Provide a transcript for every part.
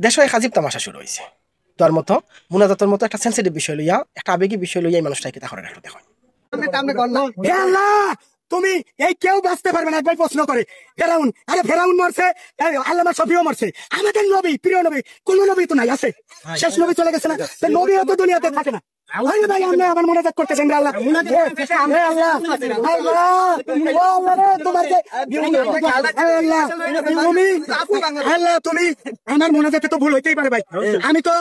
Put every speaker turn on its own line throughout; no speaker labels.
দেশে এক আজীব তামাশা শুরু হয়েছে। তোর মতো মুনাজাতের মতো একটা সেন্সিটিভ বিষয় লইয়া, একটা আবেগী বিষয় লইয়া এই মানুষটাকে তাহলে রাখতে দেখো।
তুমি এই কেউ বাঁচতে পারবে না। একবার প্রশ্ন করে ফেরাউন, আরে ফেরাউন মরছে, আল্লামা শফিও মরছে, আমাদের নবী, প্রিয় নবী, কোন নবী তো নাই, আছে শেষ নবী চলে গেছে না, নবীও তো দুনিয়াতে থাকে না। ভাই আমরা আমার মোনাজাত করতেছেন আল্লাহ, আল্লাহ তুমি আমার মোনাজাতে তো ভুল হইতেই পারে ভাই, আমি তো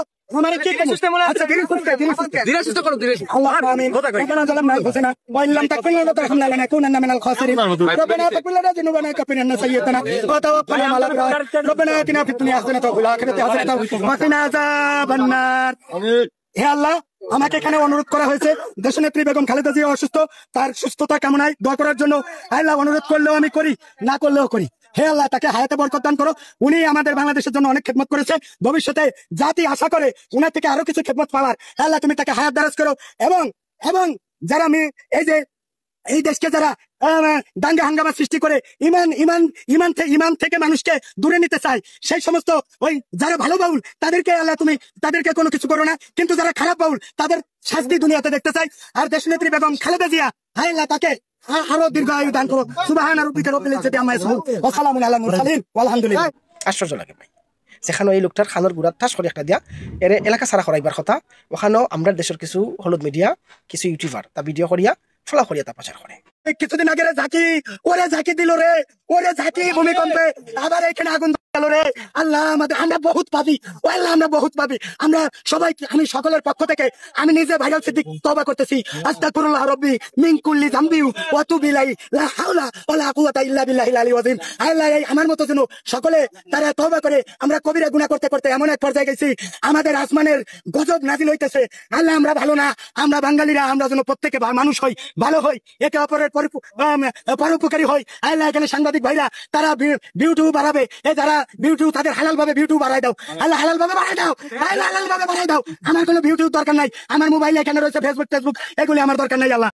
হে আল্লাহ, আমাকে এখানে অনুরোধ করা হয়েছে দেশনেত্রী বেগম খালেদা জিয়া অসুস্থ, তার সুস্থতা কামনায় দোয়া করার জন্য। আল্লাহ অনুরোধ করলেও আমি করি, না করলেও করি। হে আল্লাহ, তাকে হায়াতে বরকত দান করো। উনি আমাদের বাংলাদেশের জন্য অনেক খেদমত করেছে, ভবিষ্যতে জাতি আশা করে উনার থেকে আরো কিছু খেদমত পাওয়ার। আল্লাহ তুমি তাকে হায়াত দারাজ করো। এবং এবং যারা এই যে এই দেশকে যারা দাঙ্গা হাঙ্গামা সৃষ্টি করে ইমান থেকে মানুষকে দূরে নিতে চায়, সেই সমস্ত ওই যারা ভালো বাউল তাদেরকে আল্লাহ তুমি তাদেরকে কোনো কিছু করো না, কিন্তু যারা খারাপ বাউল তাদের শাস্তি দুনিয়াতে দেখতে চাই। আর দেশনেত্রী বেগম খালেদা জিয়া, হায় আল্লাহ তাকে আরো দীর্ঘ আয়ু দান করো। সুবহান রাব্বিকা রাব্বিল ইজ্জাতি আম্মা ইয়াসিফুন ওয়া সালামুন আলাল মুরসালিন আলহামদুলিল্লাহ।
আশ্চর্য লাগে ভাই, যেখানে এই লোকটার খানোর গুড়ার ঠাস করে একটা দিয়া এর এলাকা ছাড়া করাইবার কথা, ওখানেও আমরা দেশের কিছু হলুদ মিডিয়া, কিছু ইউটিউবার তা ভিডিও করিয়া ফলা করিয়া তা প্রচার করে।
কিছুদিন আগে ঝাঁকি দিল রে, ওরে ঝাঁকি ভূমিকম্পে আবার এখানে আগুন গেল রে। আল্লাহ আমরা বহুত পাবি, ও আল্লাহ আমরা বহুত পাবি। আমরা সবাই, আমি সকলের পক্ষ থেকে আমি নিজে ভাইরাল সিদ্দিক তওবা করতেছি, আস্তাগফিরুল্লাহ রাব্বি মিন কুল্লি যামবি ওয়া তুবু ইলাইহি লা হাওলা ওয়ালা কুওয়াতা ইল্লা বিল্লাহিল আলিয়্যিল আযীম। আল্লাহ আমার মতো যেন সকলে তারা তওবা করে। আমরা কবিরা গুনাহ করতে করতে এমন এক পর্যায়ে গেছি, আমাদের আসমানের গজব নাজিল হইতেছে। আল্লাহ আমরা ভালো না, আমরা বাঙালিরা আমরা যেন প্রত্যেকে মানুষ হই, ভালো হই, একে অপরের পরোপকারী হয়। আল্লাহ এখানে সাংবাদিক ভাইরা তারা ভিউটিউ বাড়াবে, যারা ভিউটিউ তাদের হালাল ভাবে ভিউটিউ বাড়াই দাও। আল্লাহ হালাল ভাবে বাড়াই দাও, হালাল ভাবে বাড়াই দাও। আমার কোনো ভিউটিউ দরকার নাই, আমার মোবাইলে এখানে রয়েছে ফেসবুক, এগুলি আমার দরকার নাই। আল্লাহ